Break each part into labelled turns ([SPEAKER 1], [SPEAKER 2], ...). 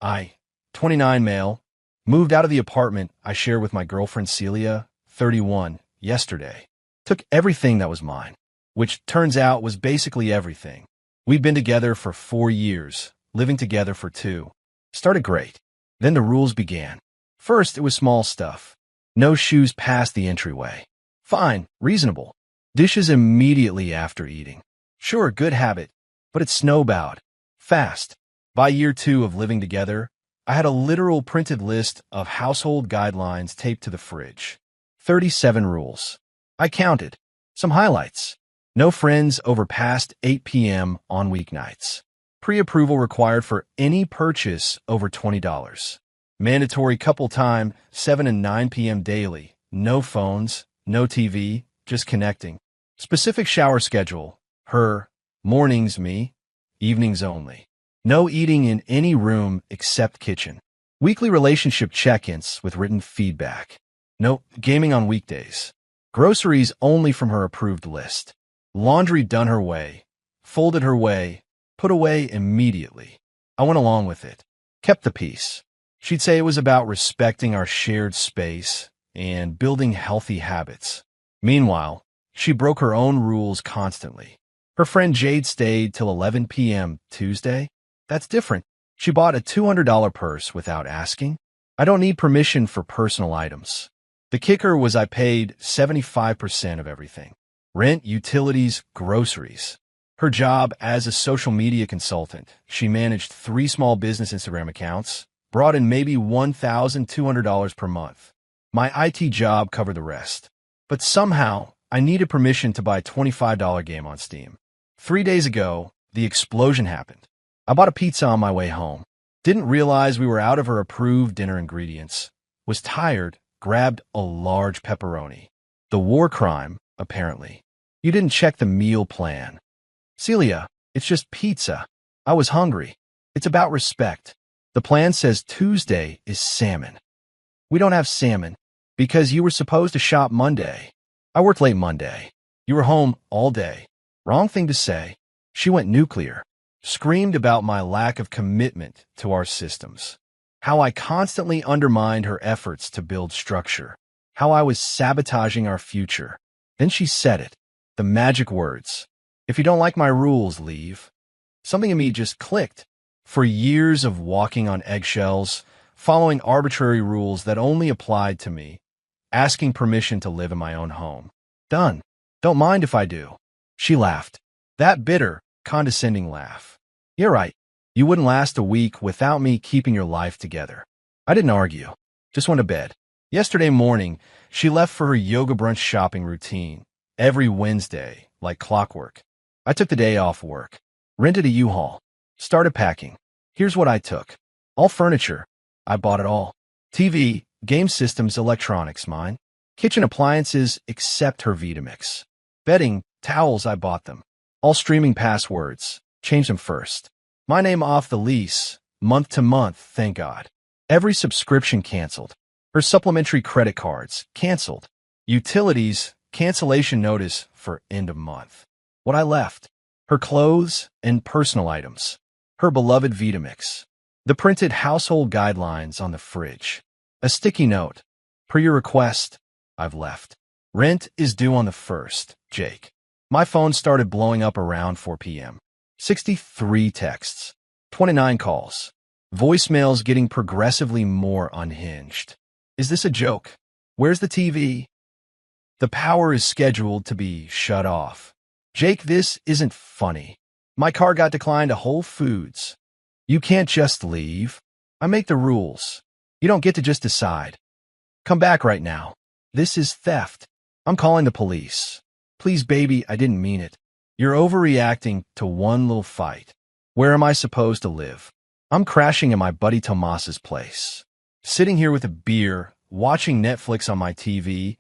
[SPEAKER 1] I, 29 male, moved out of the apartment I shared with my girlfriend Celia, 31, yesterday. Took everything that was mine, which turns out was basically everything. We'd been together for 4 years, living together for 2. Started great. Then the rules began. First, it was small stuff. No shoes past the entryway. Fine, reasonable. Dishes immediately after eating. Sure, good habit, but it snowballed. Fast. By year 2 of living together, I had a literal printed list of household guidelines taped to the fridge. 37 rules. I counted. Some highlights. No friends over past 8 p.m. on weeknights. Pre-approval required for any purchase over $20. Mandatory couple time, 7 and 9 p.m. daily. No phones, no TV, just connecting. Specific shower schedule. Her. Mornings me. Evenings only. No eating in any room except kitchen. Weekly relationship check-ins with written feedback. No gaming on weekdays. Groceries only from her approved list. Laundry done her way. Folded her way. Put away immediately. I went along with it. Kept the peace. She'd say it was about respecting our shared space and building healthy habits. Meanwhile, she broke her own rules constantly. Her friend Jade stayed till 11 p.m. Tuesday. That's different. She bought a $200 purse without asking. I don't need permission for personal items. The kicker was I paid 75% of everything. Rent, utilities, groceries. Her job as a social media consultant. She managed 3 small business Instagram accounts, brought in maybe $1,200 per month. My IT job covered the rest. But somehow, I needed permission to buy a $25 game on Steam. 3 days ago, the explosion happened. I bought a pizza on my way home. Didn't realize we were out of her approved dinner ingredients. Was tired, grabbed a large pepperoni. The war crime, apparently. You didn't check the meal plan. Celia, it's just pizza. I was hungry. It's about respect. The plan says Tuesday is salmon. We don't have salmon because you were supposed to shop Monday. I worked late Monday. You were home all day. Wrong thing to say. She went nuclear. Screamed about my lack of commitment to our systems. How I constantly undermined her efforts to build structure. How I was sabotaging our future. Then she said it. The magic words. If you don't like my rules, leave. Something in me just clicked. For years of walking on eggshells, following arbitrary rules that only applied to me, asking permission to live in my own home. Done. Don't mind if I do. She laughed. That bitter, condescending laugh. You're right. You wouldn't last a week without me keeping your life together. I didn't argue. Just went to bed. Yesterday morning, she left for her yoga brunch shopping routine. Every Wednesday, like clockwork. I took the day off work. Rented a U-Haul. Started packing. Here's what I took. All furniture. I bought it all. TV, game systems, electronics, mine. Kitchen appliances except her Vitamix. Bedding, towels, I bought them. All streaming passwords. Change them first. My name off the lease, month to month, thank God. Every subscription canceled. Her supplementary credit cards, canceled. Utilities, cancellation notice for end of month. What I left. Her clothes and personal items. Her beloved Vitamix. The printed household guidelines on the fridge. A sticky note. Per your request, I've left. Rent is due on the 1st, Jake. My phone started blowing up around 4 p.m. 63 texts. 29 calls. Voicemails getting progressively more unhinged. Is this a joke? Where's the TV? The power is scheduled to be shut off. Jake, this isn't funny. My car got declined to Whole Foods. You can't just leave. I make the rules. You don't get to just decide. Come back right now. This is theft. I'm calling the police. Please, baby, I didn't mean it. You're overreacting to one little fight. Where am I supposed to live? I'm crashing at my buddy Tomas's place. Sitting here with a beer, watching Netflix on my TV,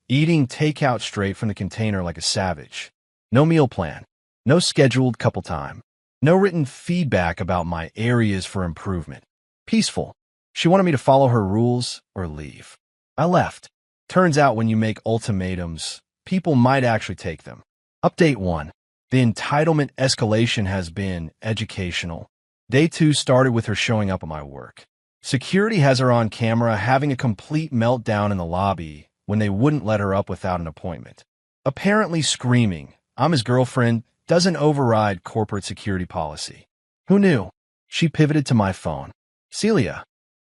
[SPEAKER 1] eating takeout straight from the container like a savage. No meal plan. No scheduled couple time. No written feedback about my areas for improvement. Peaceful. She wanted me to follow her rules or leave. I left. Turns out when you make ultimatums, people might actually take them. Update 1. The entitlement escalation has been educational. Day 2 started with her showing up at my work. Security has her on camera having a complete meltdown in the lobby when they wouldn't let her up without an appointment. Apparently screaming, "I'm his girlfriend," doesn't override corporate security policy. Who knew? She pivoted to my phone. "Celia,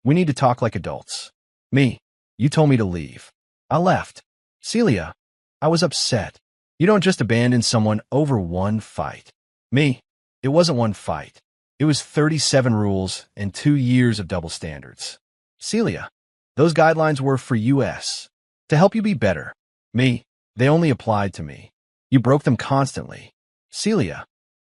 [SPEAKER 1] we need to talk like adults." Me, "You told me to leave." I left. "Celia, I was upset." "You don't just abandon someone over one fight." Me, "It wasn't one fight. It was 37 rules and 2 years of double standards." "Celia, those guidelines were for US. To help you be better." Me, "They only applied to me. You broke them constantly." "Celia,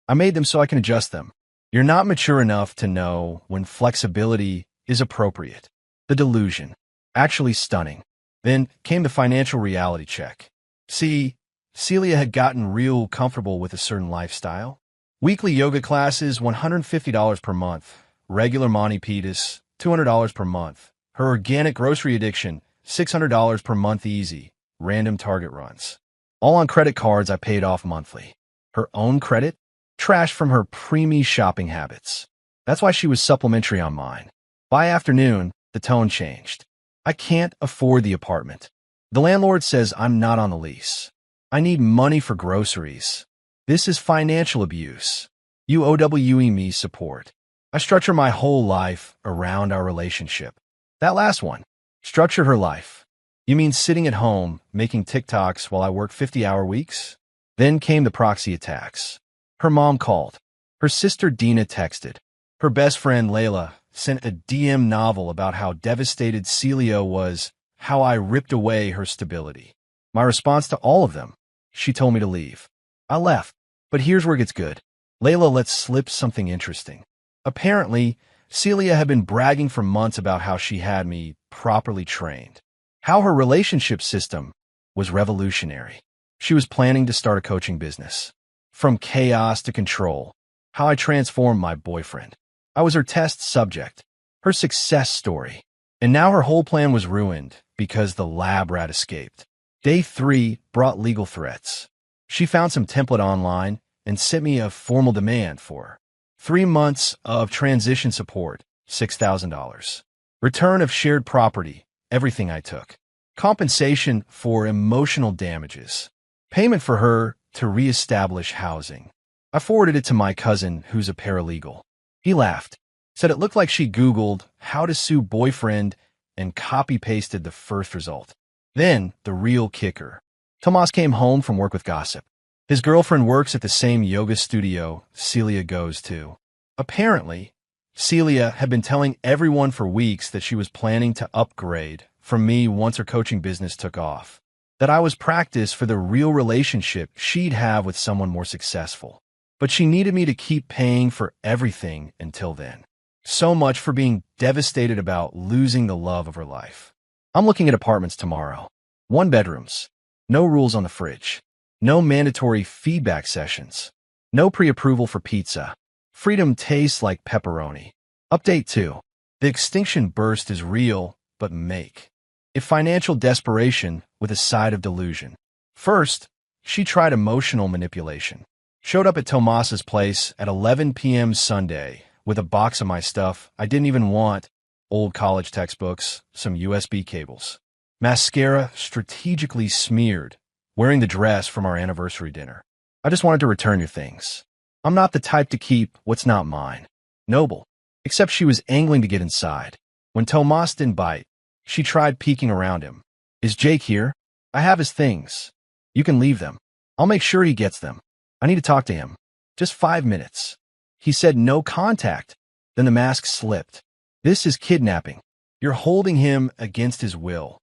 [SPEAKER 1] I made them so I can adjust them." You're not mature enough to know when flexibility is appropriate. The delusion. Actually stunning. Then came the financial reality check. See, Celia had gotten real comfortable with a certain lifestyle. Weekly yoga classes, $150 per month. Regular Mani Pitas, $200 per month. Her organic grocery addiction, $600 per month easy. Random Target runs. All on credit cards I paid off monthly. Her own credit? Trash from her preemie shopping habits. That's why she was supplementary on mine. By afternoon, the tone changed. "I can't afford the apartment. The landlord says I'm not on the lease. I need money for groceries. This is financial abuse. You OWE me support." I structure my whole life around our relationship. That last one. Structure her life. You mean sitting at home, making TikToks while I work 50-hour weeks? Then came the proxy attacks. Her mom called. Her sister Dina texted. Her best friend Layla sent a DM novel about how devastated Celia was, how I ripped away her stability. My response to all of them, she told me to leave. I left. But here's where it gets good. Layla let slip something interesting. Apparently, Celia had been bragging for months about how she had me properly trained, how her relationship system was revolutionary. She was planning to start a coaching business. From chaos to control, how I transformed my boyfriend. I was her test subject, her success story. And now her whole plan was ruined because the lab rat escaped. Day 3 brought legal threats. She found some template online and sent me a formal demand for 3 months of transition support, $6,000. Return of shared property, everything I took. Compensation for emotional damages. Payment for her to reestablish housing. I forwarded it to my cousin, who's a paralegal. He laughed, said it looked like she Googled how to sue boyfriend and copy-pasted the first result. Then, the real kicker. Tomas came home from work with gossip. His girlfriend works at the same yoga studio Celia goes to. Apparently, Celia had been telling everyone for weeks that she was planning to upgrade from me once her coaching business took off. That I was practice for the real relationship she'd have with someone more successful. But she needed me to keep paying for everything until then. So much for being devastated about losing the love of her life. I'm looking at apartments tomorrow. 1 bedrooms. No rules on the fridge. No mandatory feedback sessions. No pre-approval for pizza. Freedom tastes like pepperoni. Update 2. The extinction burst is real, but make. If financial desperation with a side of delusion. First, she tried emotional manipulation. Showed up at Tomas's place at 11 p.m. Sunday with a box of my stuff I didn't even want, old college textbooks, some USB cables. Mascara strategically smeared, wearing the dress from our anniversary dinner. I just wanted to return your things. I'm not the type to keep what's not mine. Noble. Except she was angling to get inside. When Tomas didn't bite, she tried peeking around him. Is Jake here? I have his things. You can leave them. I'll make sure he gets them. I need to talk to him. Just 5 minutes. He said no contact. Then the mask slipped. This is kidnapping. You're holding him against his will.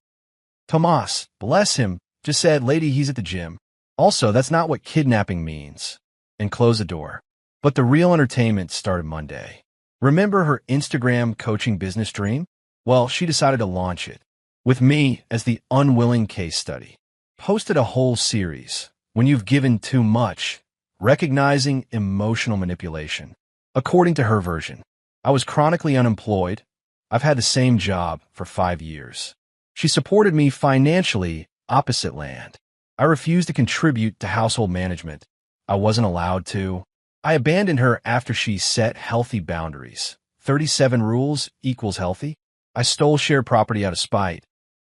[SPEAKER 1] Tomas, bless him, just said, "Lady, he's at the gym." Also, that's not what kidnapping means. And close the door. But the real entertainment started Monday. Remember her Instagram coaching business dream? Well, she decided to launch it. With me as the unwilling case study. Posted a whole series, When You've Given Too Much, recognizing emotional manipulation. According to her version, I was chronically unemployed. I've had the same job for 5 years. She supported me financially, opposite land. I refused to contribute to household management. I wasn't allowed to. I abandoned her after she set healthy boundaries. 37 rules equals healthy. I stole shared property out of spite.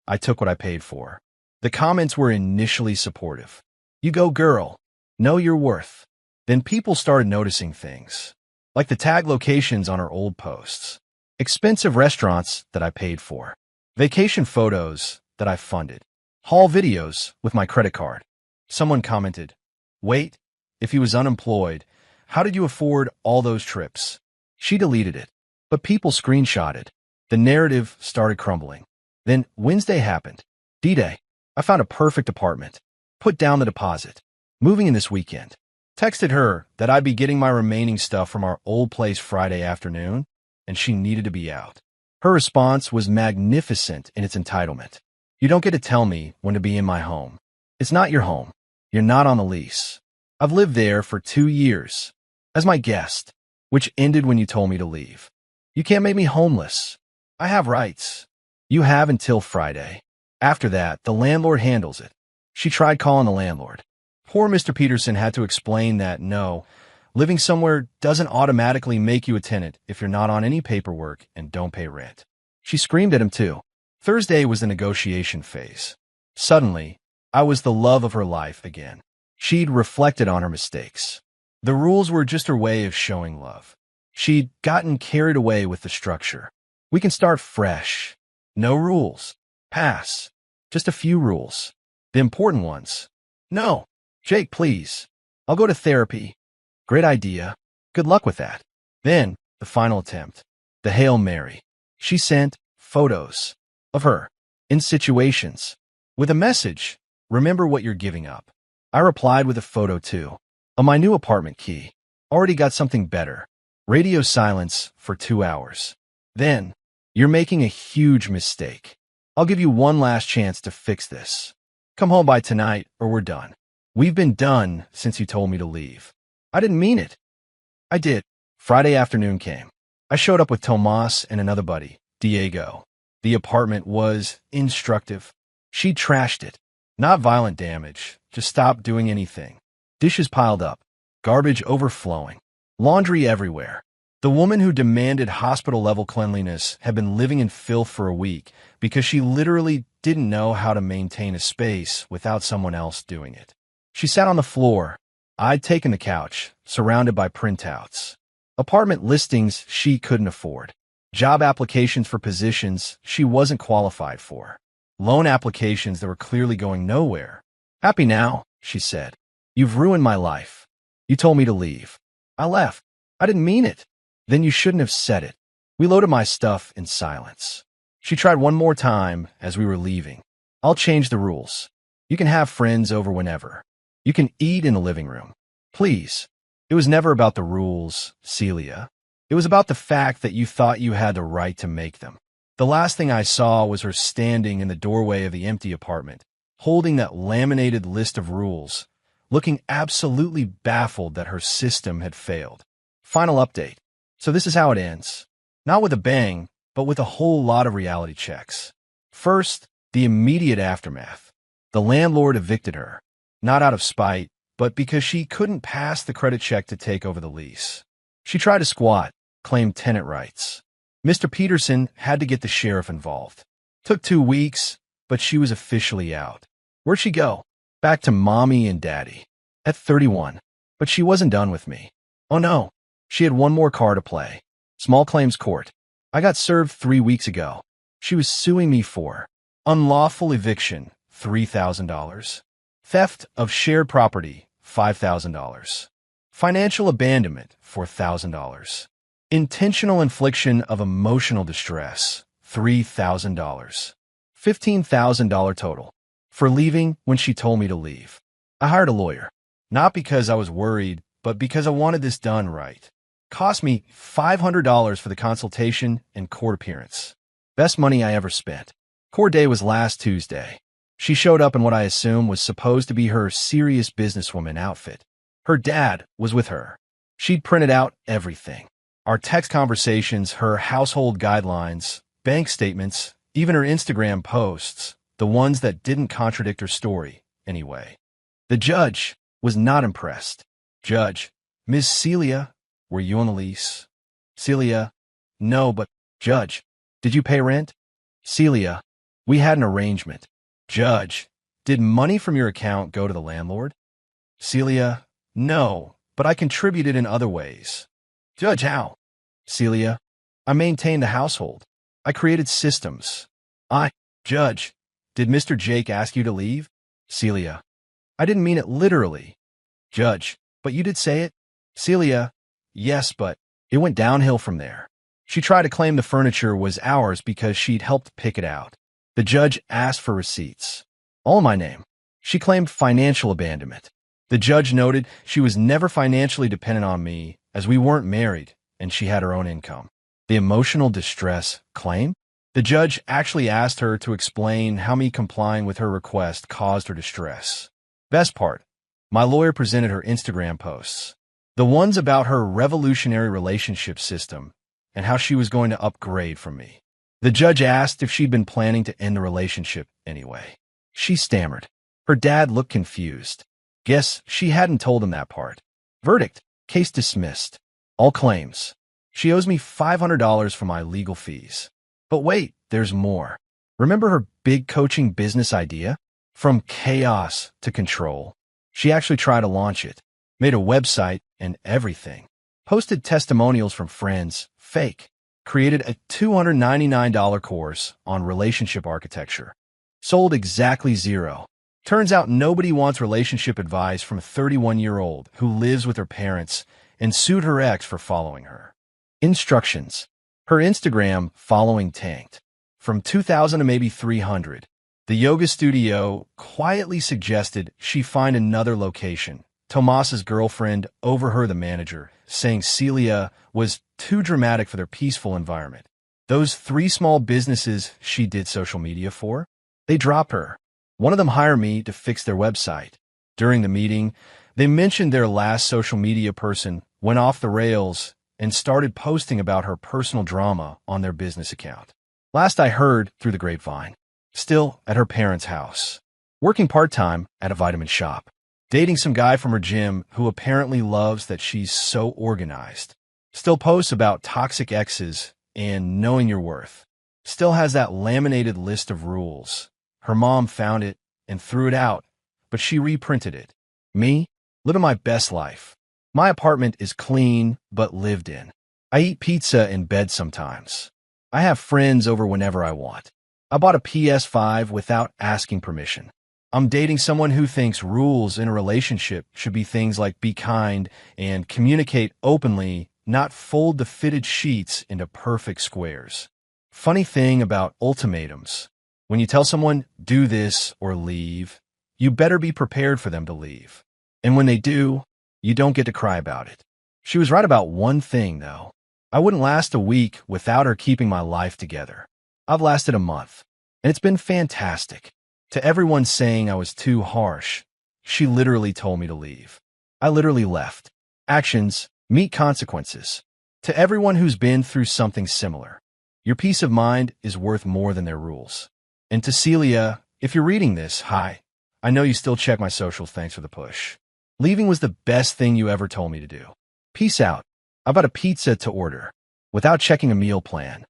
[SPEAKER 1] I took what I paid for. The comments were initially supportive. You go, girl. Know your worth. Then people started noticing things, like the tag locations on her old posts, expensive restaurants that I paid for, vacation photos that I funded, haul videos with my credit card. Someone commented, wait, if he was unemployed, how did you afford all those trips? She deleted it, but people screenshotted. The narrative started crumbling. Then Wednesday happened. D-Day. I found a perfect apartment. Put down the deposit. Moving in this weekend. Texted her that I'd be getting my remaining stuff from our old place Friday afternoon, and she needed to be out. Her response was magnificent in its entitlement. You don't get to tell me when to be in my home. It's not your home. You're not on the lease. I've lived there for 2 years. As my guest, which ended when you told me to leave. You can't make me homeless. I have rights. You have until Friday. After that, the landlord handles it. She tried calling the landlord. Poor Mr. Peterson had to explain that no, living somewhere doesn't automatically make you a tenant if you're not on any paperwork and don't pay rent. She screamed at him too. Thursday was the negotiation phase. Suddenly, I was the love of her life again. She'd reflected on her mistakes. The rules were just her way of showing love. She'd gotten carried away with the structure. We can start fresh. No rules. Pass. Just a few rules. The important ones. No. Jake, please. I'll go to therapy. Great idea. Good luck with that. Then, the final attempt. The Hail Mary. She sent photos of her in situations with a message. Remember what you're giving up. I replied with a photo too. On my new apartment key. Already got something better. Radio silence for 2 hours. Then, you're making a huge mistake. I'll give you one last chance to fix this. Come home by tonight or we're done. We've been done since you told me to leave. I didn't mean it. I did. Friday afternoon came. I showed up with Tomas and another buddy, Diego. The apartment was instructive. She trashed it. Not violent damage, just stopped doing anything. Dishes piled up, garbage overflowing, laundry everywhere. The woman who demanded hospital-level cleanliness had been living in filth for a week because she literally didn't know how to maintain a space without someone else doing it. She sat on the floor. I'd taken the couch, surrounded by printouts. Apartment listings she couldn't afford. Job applications for positions she wasn't qualified for. Loan applications that were clearly going nowhere. Happy now, she said. You've ruined my life. You told me to leave. I left. I didn't mean it. Then you shouldn't have said it. We loaded my stuff in silence. She tried one more time as we were leaving. I'll change the rules. You can have friends over whenever. You can eat in the living room. Please. It was never about the rules, Celia. It was about the fact that you thought you had the right to make them. The last thing I saw was her standing in the doorway of the empty apartment, holding that laminated list of rules, looking absolutely baffled that her system had failed. Final update. So this is how it ends. Not with a bang, but with a whole lot of reality checks. First, the immediate aftermath. The landlord evicted her, not out of spite, but because she couldn't pass the credit check to take over the lease. She tried to squat, claimed tenant rights. Mr. Peterson had to get the sheriff involved. Took 2 weeks, but she was officially out. Where'd she go? Back to mommy and daddy. At 31. But she wasn't done with me. Oh no. She had one more card to play. Small claims court. I got served 3 weeks ago. She was suing me for unlawful eviction, $3,000. Theft of shared property, $5,000. Financial abandonment, $4,000. Intentional infliction of emotional distress, $3,000. $15,000 total. For leaving when she told me to leave. I hired a lawyer. Not because I was worried, but because I wanted this done right. Cost me $500 for the consultation and court appearance. Best money I ever spent. Court day was last Tuesday. She showed up in what I assume was supposed to be her serious businesswoman outfit. Her dad was with her. She'd printed out everything. Our text conversations, her household guidelines, bank statements, even her Instagram posts, the ones that didn't contradict her story, anyway. The judge was not impressed. Judge, Ms. Celia, were you on the lease? Celia, no, but, Judge, did you pay rent? Celia, we had an arrangement. Judge, did money from your account go to the landlord? Celia, no, but I contributed in other ways. Judge, how? Celia, I maintained the household. I created systems. Judge, did Mr. Jake ask you to leave? Celia, I didn't mean it literally. Judge, but you did say it? Celia, yes, but it went downhill from there. She tried to claim the furniture was ours because she'd helped pick it out. The judge asked for receipts. All in my name. She claimed financial abandonment. The judge noted she was never financially dependent on me as we weren't married and she had her own income. The emotional distress claim? The judge actually asked her to explain how me complying with her request caused her distress. Best part, my lawyer presented her Instagram posts. The ones about her revolutionary relationship system and how she was going to upgrade from me. The judge asked if she'd been planning to end the relationship anyway. She stammered. Her dad looked confused. Guess she hadn't told him that part. Verdict, case dismissed. All claims. She owes me $500 for my legal fees. But wait, there's more. Remember her big coaching business idea? From chaos to control. She actually tried to launch it. Made a website and everything. Posted testimonials from friends, fake. Created a $299 course on relationship architecture. Sold exactly zero. Turns out nobody wants relationship advice from a 31-year-old who lives with her parents and sued her ex for following her. Instructions. Her Instagram following tanked. From 2,000 to maybe 300. The yoga studio quietly suggested she find another location. Tomas's girlfriend overheard the manager, saying Celia was too dramatic for their peaceful environment. Those 3 small businesses she did social media for, they dropped her. One of them hired me to fix their website. During the meeting, they mentioned their last social media person went off the rails and started posting about her personal drama on their business account. Last I heard through the grapevine, still at her parents' house, working part-time at a vitamin shop. Dating some guy from her gym who apparently loves that she's so organized. Still posts about toxic exes and knowing your worth. Still has that laminated list of rules. Her mom found it and threw it out, but she reprinted it. Me, living my best life. My apartment is clean, but lived in. I eat pizza in bed sometimes. I have friends over whenever I want. I bought a PS5 without asking permission. I'm dating someone who thinks rules in a relationship should be things like be kind and communicate openly, not fold the fitted sheets into perfect squares. Funny thing about ultimatums. When you tell someone, do this or leave, you better be prepared for them to leave. And when they do, you don't get to cry about it. She was right about one thing, though. I wouldn't last a week without her keeping my life together. I've lasted a month, and it's been fantastic. To everyone saying I was too harsh, she literally told me to leave. I literally left. Actions meet consequences. To everyone who's been through something similar, your peace of mind is worth more than their rules. And to Celia, if you're reading this, hi. I know you still check my socials, thanks for the push. Leaving was the best thing you ever told me to do. Peace out. I bought a pizza to order, without checking a meal plan.